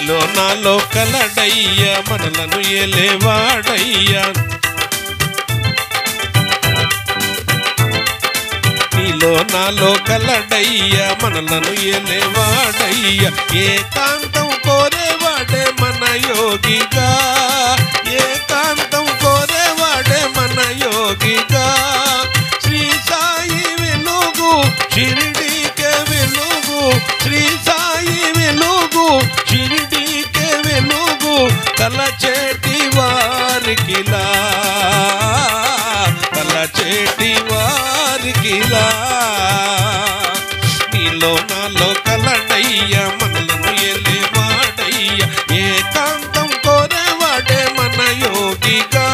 నీలో నాలో కలడయ్యా మనలను ఏలేవాడయ్యా నీలో నాలో కలడయ్యా మనలను ఏలేవాడయ్యా ఏకాంతం కోరేవాడే మన యోగిగా ఏకాంతం కోరేవాడే మన యోగిగా శ్రీ సాయి వెలుగు షిరిడీకే వెలుగు శ్రీ సాయి వెలుగు షిరిడీకే వెలుగు తలచేటి వారికిలా తలచేటి వారికిలా నీలో నాలో కలడయ్యా మనలను ఏలేవాడయ్యా ఏకాంతం కోరేవాడే మన యోగిగా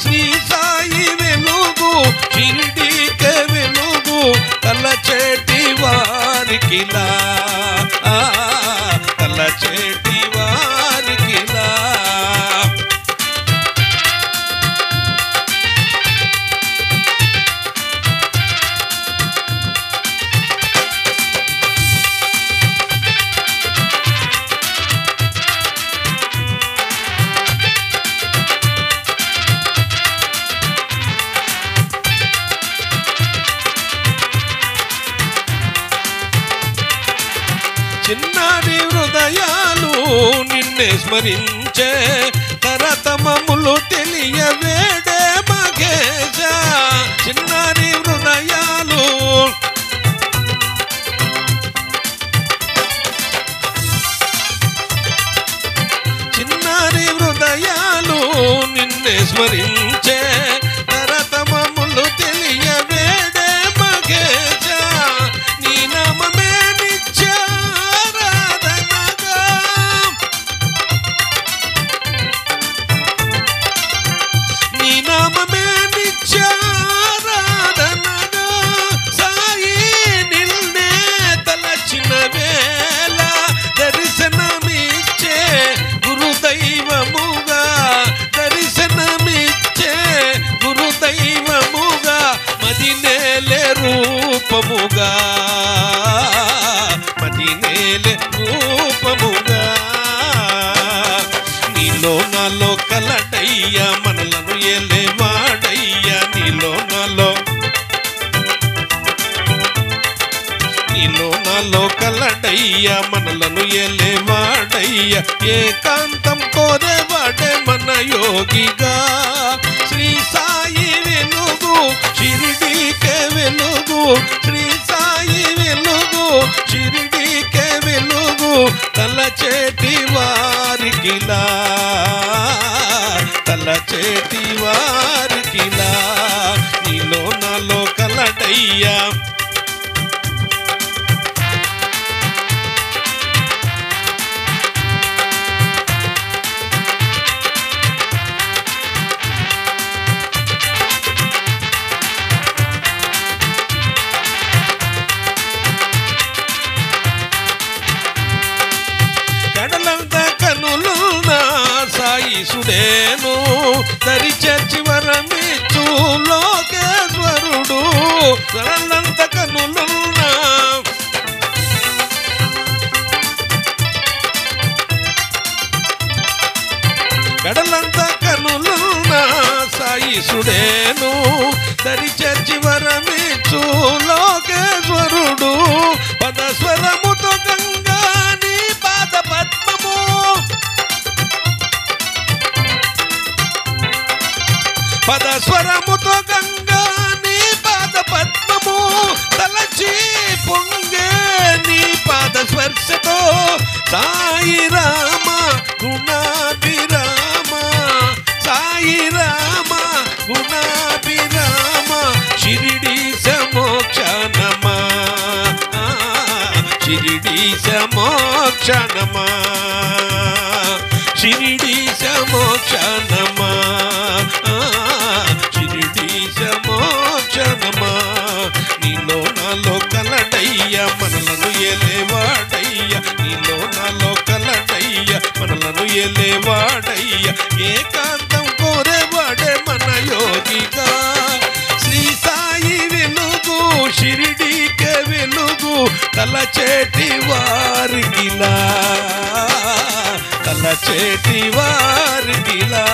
శ్రీ సాయి వెలుగు షిరిడీకే వెలుగు తలచేటి వారికిలా తలచేటి వారికిలా చిన్నారి హృదయాలు నిన్నే స్మరించే తరతమములు తెలియవేడే మగేశ చిన్నారి హృదయాలు చిన్నారి హృదయాలు నిన్నే స్మరించే తరతమములు తెలియవేడే మగేశ నీ నామమే రూపముగా మదినేలే రూపముగా నీలో నాలో కలడయ్యా మనలను ఏలేవాడయ్యా నీలో నాలో కలడయ్యా మనలను ఏలేవాడయ్యా ఏకాంతం కోరేవాడే మన యోగిగా శ్రీ సాయి వెలుగు షిరిడీకే వెలుగు శ్రీ సాయి వెలుగు షిరిడీకే వెలుగు తలచేటి వారికిలా తలచేటి వారికిలా నీలో నాలో కలడయ్యా సుడేను దరిచేర్చి వరమిచ్చు లోకేశ్వరుడు కడలంత కనులున్నా కడలంత కనులున్నా సాయి సుడేను దరిచేర్చి వరమిచ్చు లోకేశ్వరుడు పదస్వరముతో గంగా నీ పాద పద్మము పదస్వరముతో గంగా నీ పాద పద్మము తలచి పొంగే నీ పాద స్పర్శతో సాయి రామ గుణాభిరామ సాయి రామ గుణాభిరామ షిరిడి సమోక్షనమా షిరిడి సమోక్షనమా షిరిడి సమోక్షనమా షిరిడి సమోక్షనమా నీలో నాలో కలడయ్యా మనలను ఏలేవాడయ్యా నీలో నాలో కలడయ్యా మనలను ఏలేవాడయ్యా ఏకాంతం కోరేవాడే మన యోగిగా శ్రీ సాయి వెలుగు షిరిడీకే వెలుగు తలచేటి వారికిలా తలచేటి వారికిలా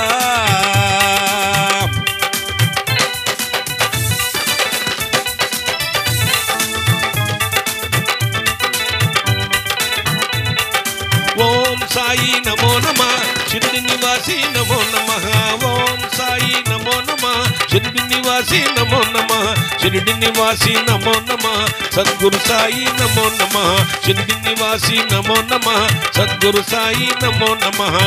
ఓం సాయి నమో నమః షిరిడి నివాసి నమో నమః ఓం సాయి నమో నమః షిరిడి నివాసి నమో నమః షిరిడి నివాసి నమో నమః సద్గురు సాయి నమో నమః షిరిడి నివాసి నమో నమః సద్గురు సాయి నమో నమః